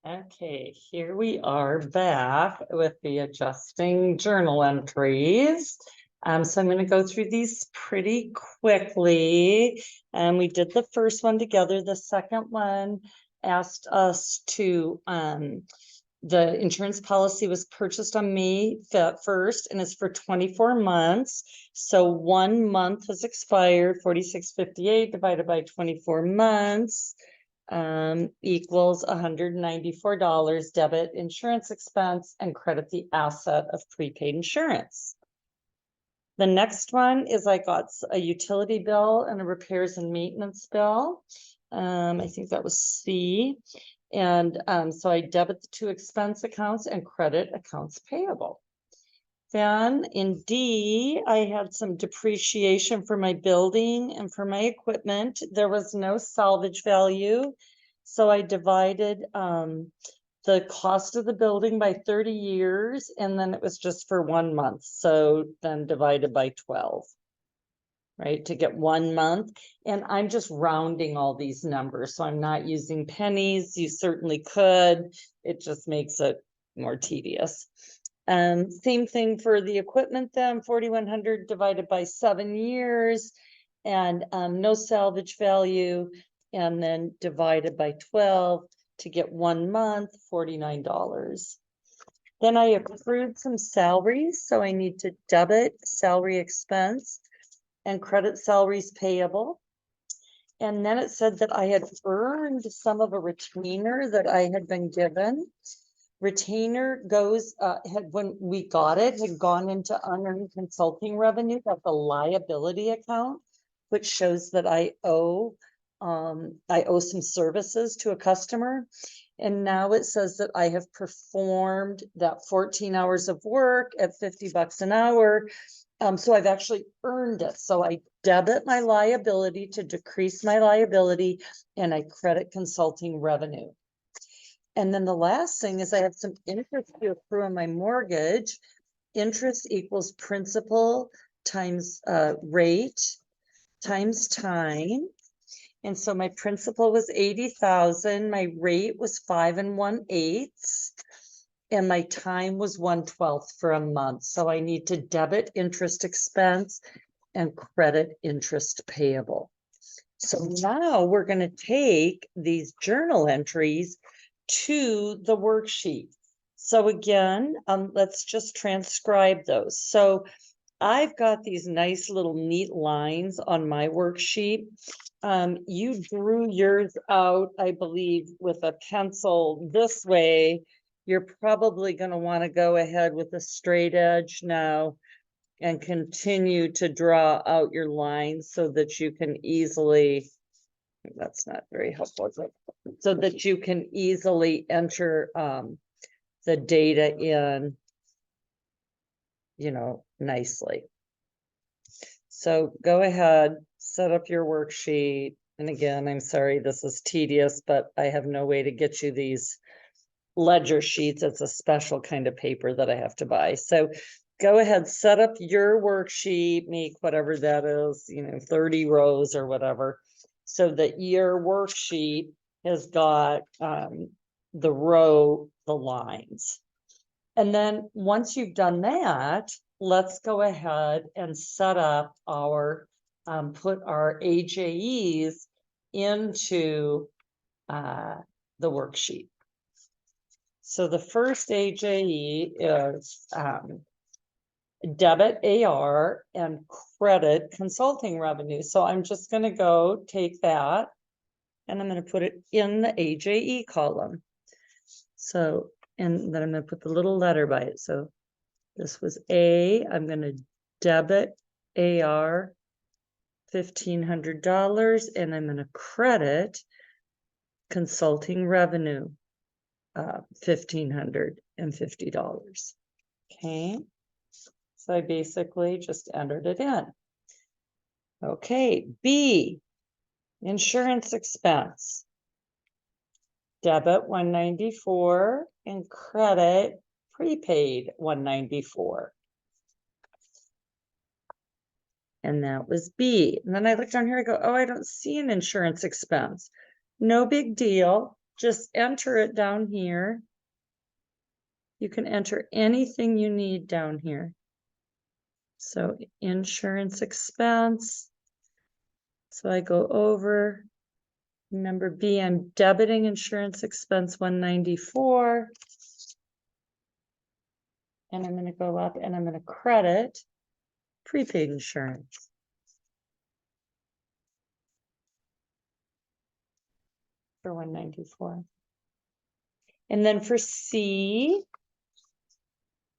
Okay, here we are back with the adjusting journal entries. So I'm going to go through these pretty quickly. We did the first one together. The second one asked us to, the insurance policy was purchased on May 1st and is for 24 months. So 1 month has expired, 46.58 divided by 24 months. Equals $194 debit insurance expense and credit the asset of prepaid insurance. The next one is I got a utility bill and a repairs and maintenance bill. I think that was C. And so I debit the two expense accounts and credit accounts payable. Then in D, I had some depreciation for my building and for my equipment. There was no salvage value. So I divided the cost of the building by 30 years, and then it was just for 1 month. So then divided by 12, right, to get 1 month. And I'm just rounding all these numbers. So I'm not using pennies. You certainly could. It just makes it more tedious. Same thing for the equipment then, 4,100 divided by 7 years and no salvage value, and then divided by 12 to get 1 month, $49. Then I accrued some salaries, so I need to debit salary expense and credit salaries payable. And then it said that I had earned some of a retainer that I had been given. Retainer goes, when we got it, had gone into unearned consulting revenue. That's a liability account, which shows that I owe some services to a customer. And now it says that I have performed that 14 hours of work at $50 an hour. So I've actually earned it. So I debit my liability to decrease my liability, and I credit consulting revenue. And then the last thing is I have some interest to accrue on my mortgage. Interest equals principal times rate times time. And so my principal was 80,000. My rate was 5 1/8. And my time was 1/12 for a month. So I need to debit interest expense and credit interest payable. So now we're going to take these journal entries to the worksheet. So again, let's just transcribe those. So I've got these nice little neat lines on my worksheet. You drew yours out, I believe, with a pencil this way. You're probably going to want to go ahead with a straight edge now and continue to draw out your lines so that you can easily, that's not very helpful, so that you can easily enter the data in, nicely. So go ahead, set up your worksheet. And again, I'm sorry, this is tedious, but I have no way to get you these ledger sheets. It's a special kind of paper that I have to buy. So go ahead, set up your worksheet, make whatever that is, 30 rows or whatever, so that your worksheet has got the row, the lines. And then once you've done that, let's go ahead and set up our, put our AJEs into the worksheet. So the first AJE is debit AR and credit consulting revenue. So I'm just going to go take that and I'm going to put it in the AJE column. So, and then I'm going to put the little letter by it. So this was A. I'm going to debit AR $1,500 and I'm going to credit consulting revenue $1,550. Okay. So I basically just entered it in. Okay, B, insurance expense. Debit $194 and credit prepaid $194. And that was B. And then I looked down here, I go, oh, I don't see an insurance expense. No big deal. just enter it down here. You can enter anything you need down here. So insurance expense. So I go over, remember B, I'm debiting insurance expense 194. And I'm going to go up and I'm going to credit prepaid insurance. For 194. And then for C,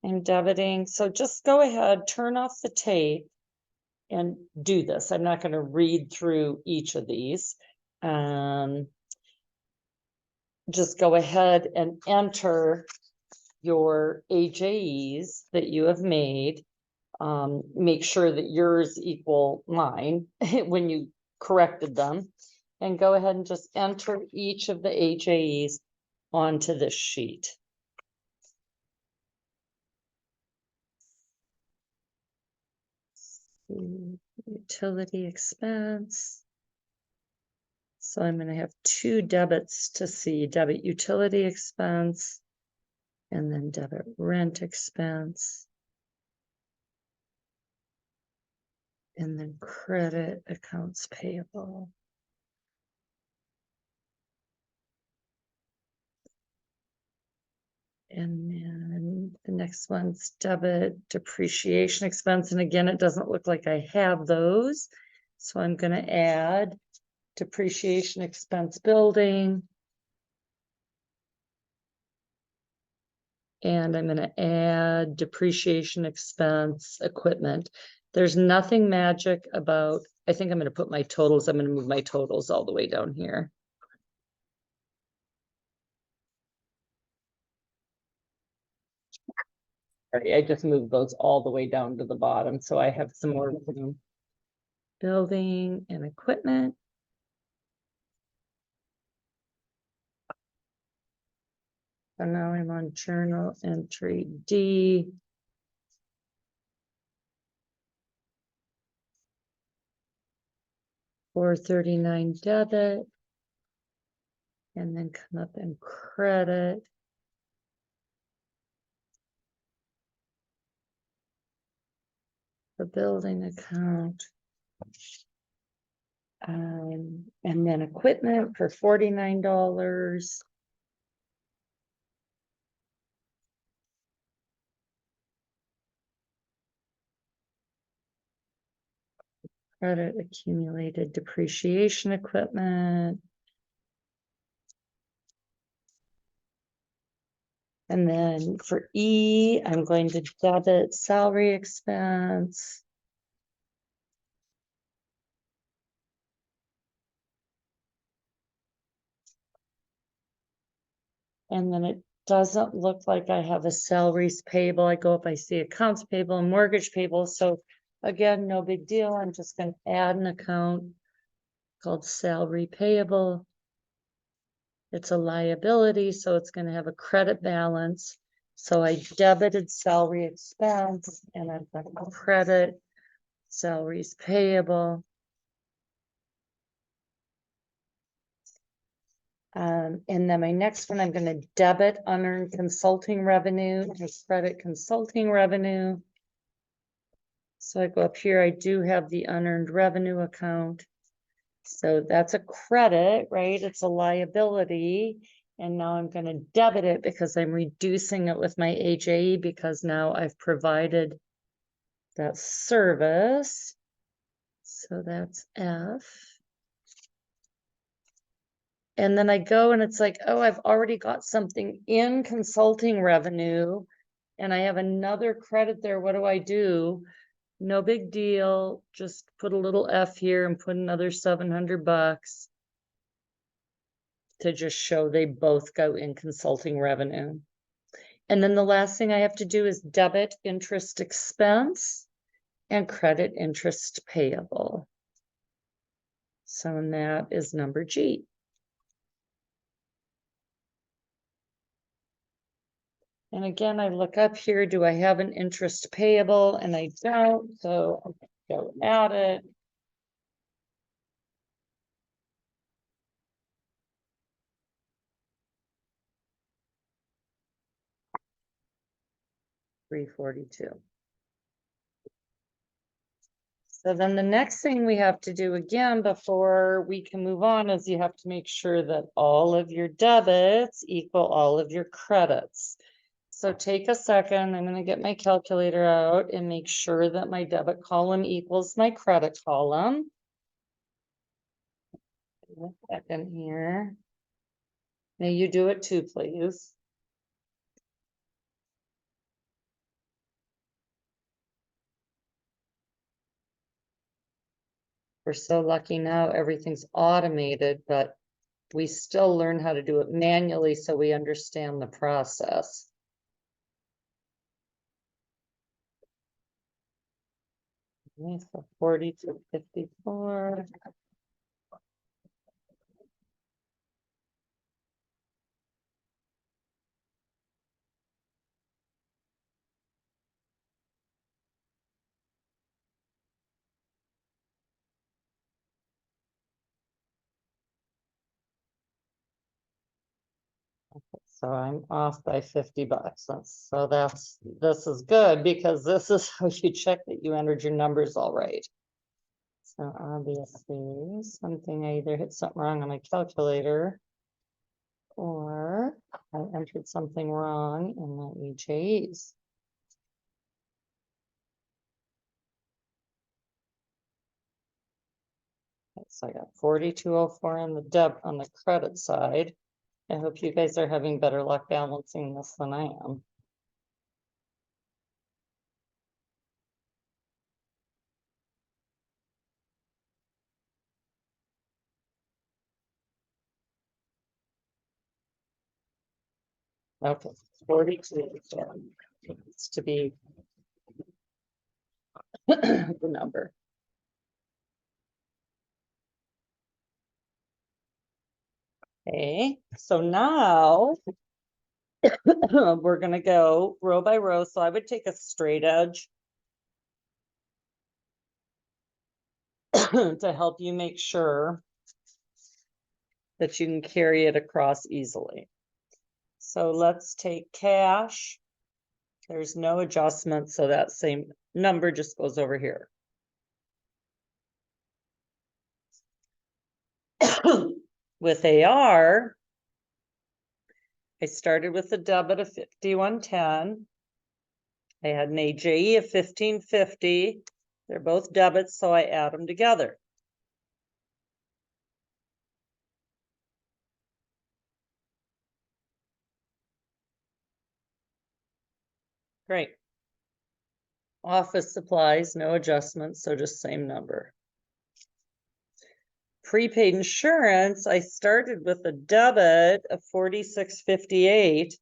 I'm debiting. So just go ahead, turn off the tape and do this. I'm not going to read through each of these. Just go ahead and enter your AJEs that you have made. Make sure that yours equal mine when you corrected them. And go ahead and just enter each of the AJEs onto this sheet. Utility expense. So I'm going to have two debits to see, debit utility expense and then debit rent expense. And then credit accounts payable. And then the next one's debit depreciation expense. And again, it doesn't look like I have those. So I'm going to add depreciation expense building. And I'm going to add depreciation expense equipment. There's nothing magic about, I think I'm going to put my totals. I'm going to move my totals all the way down here. I just moved those all the way down to the bottom, so I have some more room. Building and equipment. So now I'm on journal entry D. $439 debit. And then come up and credit. The building account. And then equipment for $49. Credit accumulated depreciation equipment. And then for E, I'm going to debit salary expense. And then it doesn't look like I have a salaries payable. I go up, I see accounts payable and mortgage payable. So again, no big deal. I'm just going to add an account called salary payable. It's a liability, so it's going to have a credit balance. So I debited salary expense and I've got credit salaries payable. And then my next one, I'm going to debit unearned consulting revenue and credit consulting revenue. So I go up here, I do have the unearned revenue account. So that's a credit, right? It's a liability. And now I'm going to debit it because I'm reducing it with my AJE because now I've provided that service. So that's F. And then I go and it's like, oh, I've already got something in consulting revenue and I have another credit there. What do I do? No big deal. Just put a little F here and put another $700 to just show they both go in consulting revenue. And then the last thing I have to do is debit interest expense and credit interest payable. So that is number G. And again, I look up here, do I have an interest payable? And I don't, so I'll go add it. 342. So then the next thing we have to do again before we can move on is you have to make sure that all of your debits equal all of your credits. So take a second, I'm going to get my calculator out and make sure that my debit column equals my credit column. A second here. May you do it too, please. We're so lucky now, everything's automated, but we still learn how to do it manually so we understand the process. Okay, so 40 to 54. So I'm off by 50 bucks. This is good because this is how you check that you entered your numbers all right. So obviously something, I either hit something wrong on my calculator or I entered something wrong in my EJs. Okay, so I got 4204 on the credit side. I hope you guys are having better luck balancing this than I am. Okay, 42 needs to be the number. Okay, so now we're gonna go row by row. So I would take a straight edge to help you make sure that you can carry it across easily. So let's take cash. There's no adjustment, so that same number just goes over here. With AR, I started with a debit of 5110. I had an AJE of 1550. They're both debits, so I add them together. Great. Office supplies, no adjustments, so just same number. Prepaid insurance, I started with a debit of 4658,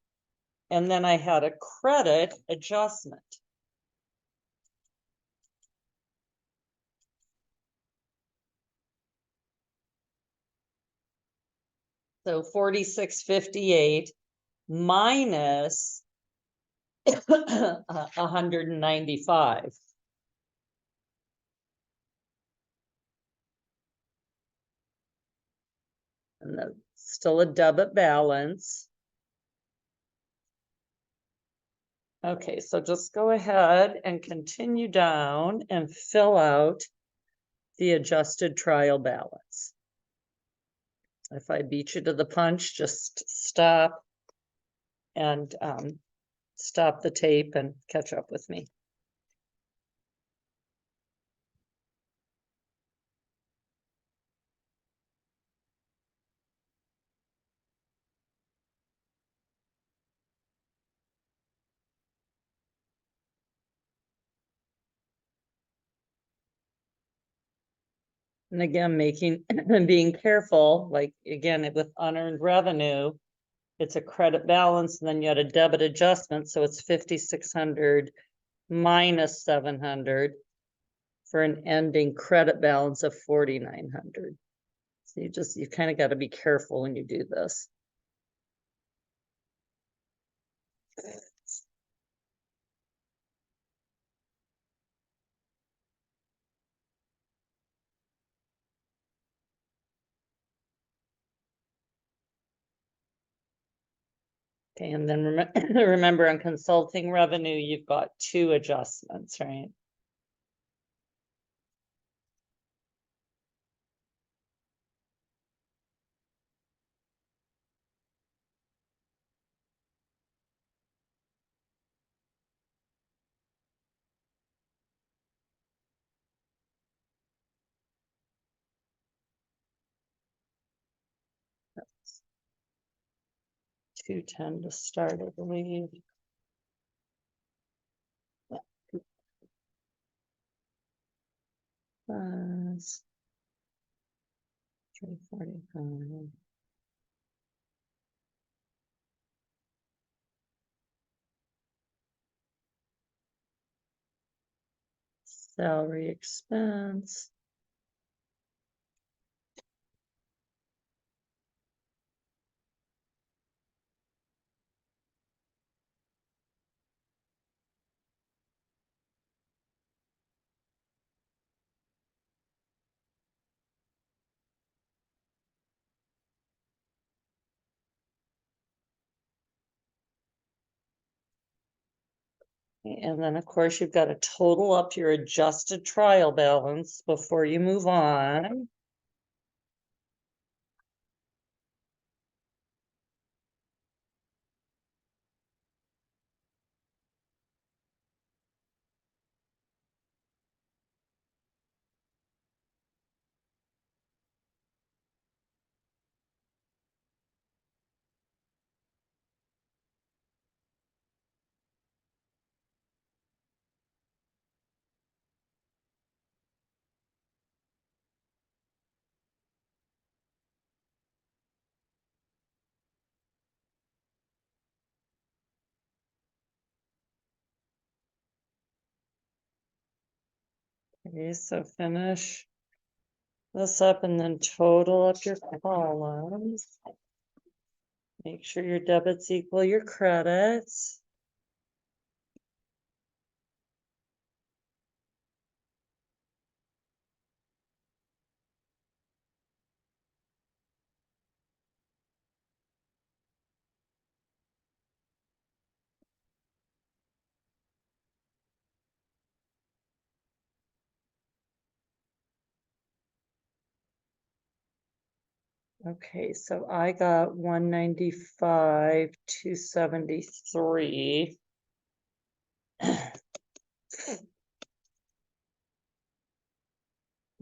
and then I had a credit adjustment. So 4658 minus 195. And that's still a debit balance. Okay, so just go ahead and continue down and fill out the adjusted trial balance. If I beat you to the punch, just stop and stop the tape and catch up with me. And again, being careful, like again, with unearned revenue, it's a credit balance and then you had a debit adjustment. So it's 5,600 minus 700 for an ending credit balance of 4,900. So you kind of got to be careful when you do this. Okay, and then remember on consulting revenue, you've got 2 adjustments, right? That's 210 to start, I believe. Plus 345. Salary expense. And then, of course, you've got to total up your adjusted trial balance before you move on. Okay, so finish this up and then total up your columns. Make sure your debits equal your credits. Okay, so I got 195, 273. I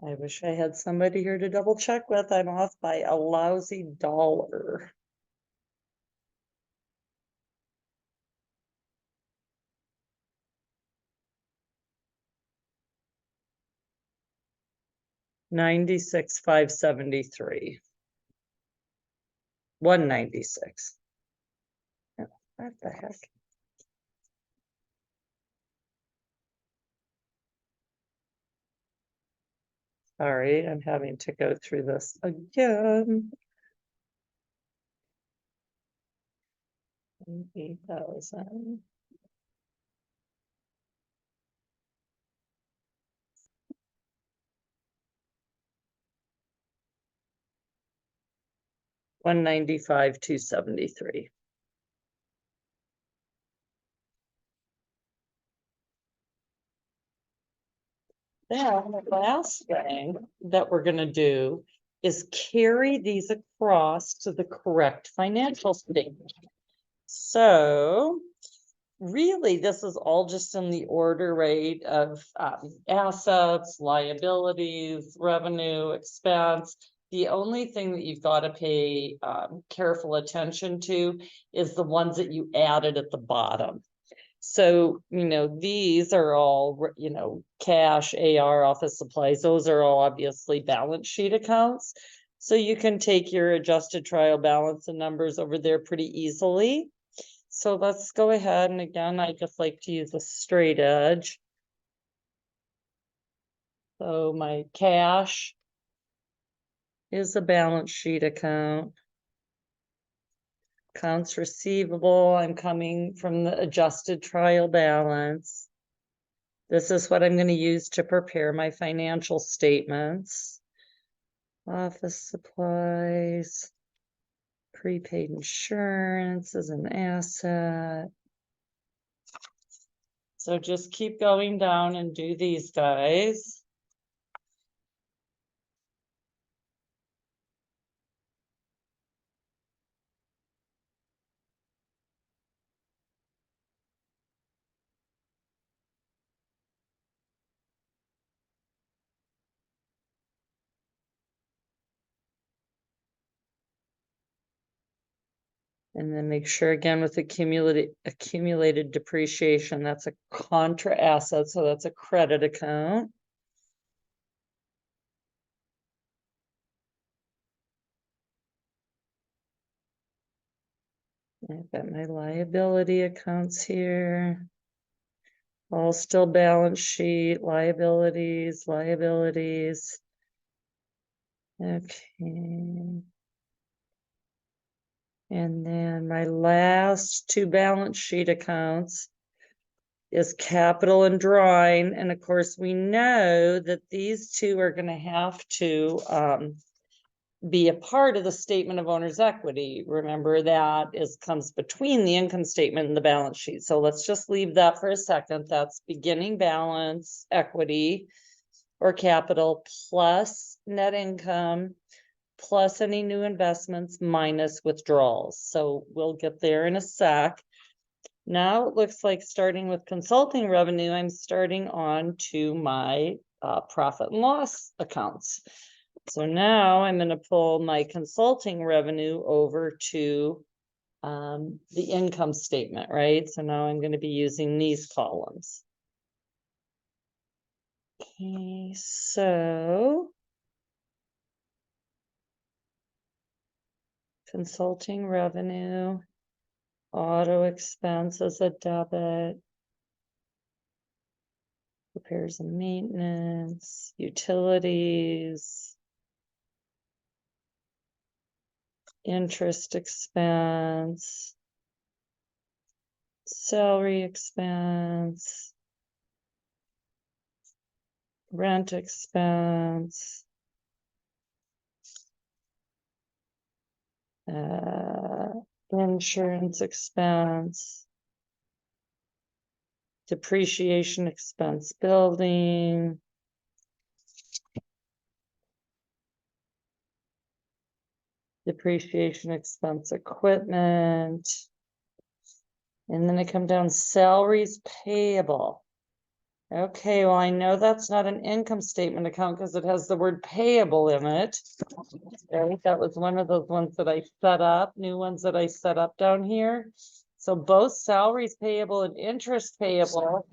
wish I had somebody here to double check with. I'm off by a lousy $1. $96,573. 196. What the heck? Sorry, I'm having to go through this again. 80,000. $195,273. 273. Then the last thing that we're gonna do is carry these across to the correct financial statement. So really, this is all just in the order, right, of assets, liabilities, revenue, expense. The only thing that you've got to pay careful attention to is the ones that you added at the bottom. So, these are all, cash, AR, office supplies. Those are all obviously balance sheet accounts. So you can take your adjusted trial balance and numbers over there pretty easily. So let's go ahead, and again, I just like to use a straight edge. So my cash is a balance sheet account. Accounts receivable, I'm coming from the adjusted trial balance. This is what I'm going to use to prepare my financial statements. Office supplies, Prepaid insurance is an asset. So just keep going down and do these guys. And then make sure again with accumulated depreciation, that's a contra asset, so that's a credit account. I've got my liability accounts here. All still balance sheet, liabilities. Okay. And then my last two balance sheet accounts is capital and drawing. And of course, we know that these two are going to have to be a part of the statement of owner's equity. Remember that comes between the income statement and the balance sheet. So let's just leave that for a second. That's beginning balance, equity or capital plus net income plus any new investments minus withdrawals. So we'll get there in a sec. Now it looks like starting with consulting revenue, I'm starting on to my profit and loss accounts. So now I'm going to pull my consulting revenue over to the income statement, right? So now I'm going to be using these columns. Okay, so consulting revenue, auto expense as a debit, repairs and maintenance, utilities, interest expense, salary expense, rent expense, insurance expense, depreciation expense building, depreciation expense equipment, and then I come down salaries payable. Okay, well, I know that's not an income statement account because it has the word payable in it. Right? That was one of those ones that I set up, new ones that I set up down here. So both salaries payable and interest payable,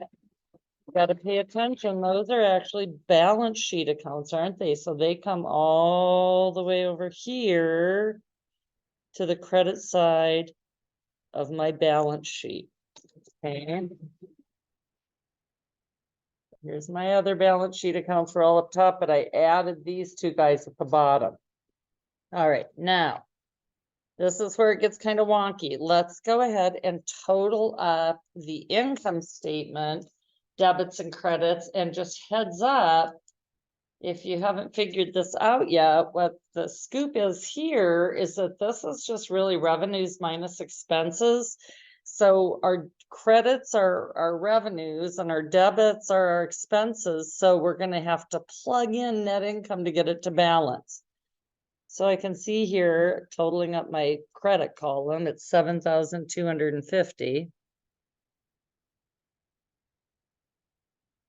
got to pay attention. Those are actually balance sheet accounts, aren't they? So they come all the way over here to the credit side of my balance sheet. Okay. Here's my other balance sheet accounts for all up top, but I added these two guys at the bottom. All right, now this is where it gets kind of wonky. Let's go ahead and total up the income statement, debits and credits, and just heads up, if you haven't figured this out yet, what the scoop is here is that this is just really revenues minus expenses. So our credits are our revenues and our debits are our expenses. So we're going to have to plug in net income to get it to balance. So I can see here, totaling up my credit column, it's 7,250.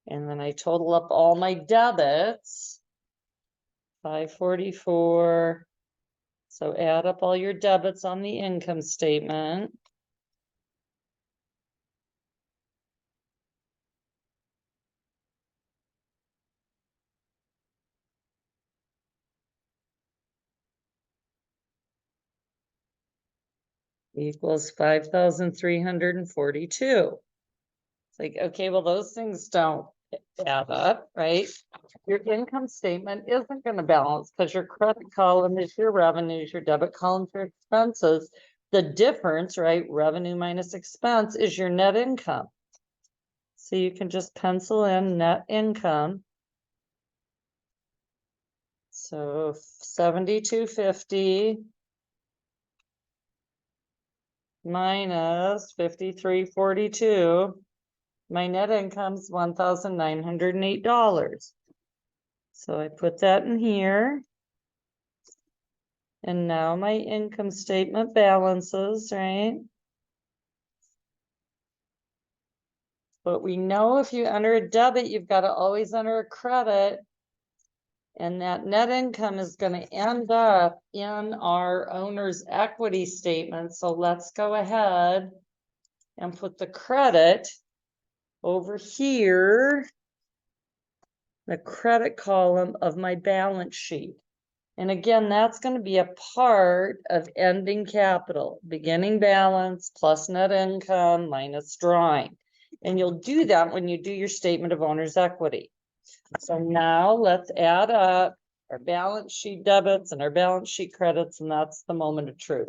And then I total up all my debits, 544. So add up all your debits on the income statement. Equals 5,342. It's like, okay, well, those things don't add up, right? Your income statement isn't going to balance because your credit column is your revenues, your debit column for expenses. The difference, right? Revenue minus expense is your net income. So you can just pencil in net income. So 7,250 minus 53.42. My net income's $1,908. So I put that in here. And now my income statement balances, right? But we know if you enter a debit, you've got to always enter a credit. And that net income is going to end up in our owner's equity statement. So let's go ahead and put the credit over here, the credit column of my balance sheet. And again, that's going to be a part of ending capital, beginning balance plus net income minus drawing. And you'll do that when you do your statement of owner's equity. So now let's add up our balance sheet debits and our balance sheet credits, and that's the moment of truth.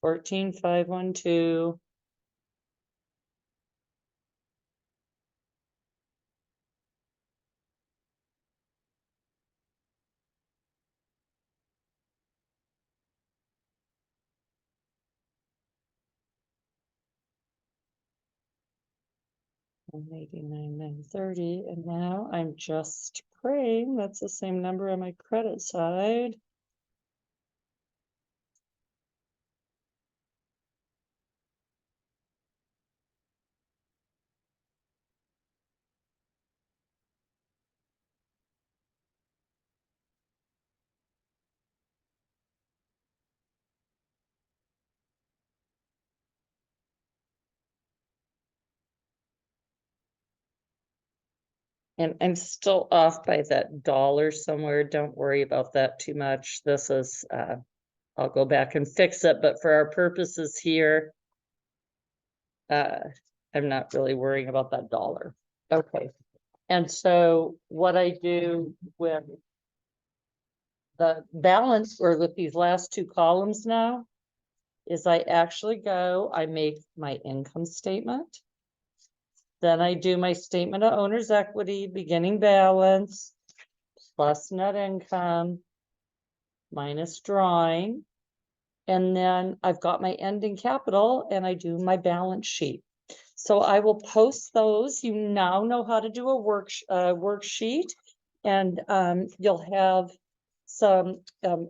14,512. $189,930, and now I'm just praying that's the same number on my credit side. And I'm still off by that dollar somewhere. Don't worry about that too much. This is, I'll go back and fix it, but for our purposes here, I'm not really worrying about that dollar. Okay. And so what I do with the balance or with these last two columns now is I actually go, I make my income statement. Then I do my statement of owner's equity, beginning balance, plus net income, minus drawing. And then I've got my ending capital and I do my balance sheet. So I will post those. You now know how to do a worksheet, and you'll have some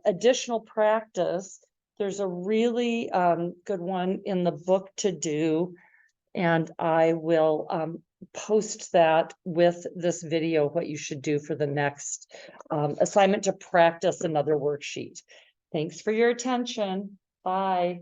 additional practice. There's a really good one in the book to do, and I will post that with this video, what you should do for the next assignment to practice another worksheet. Thanks for your attention. Bye.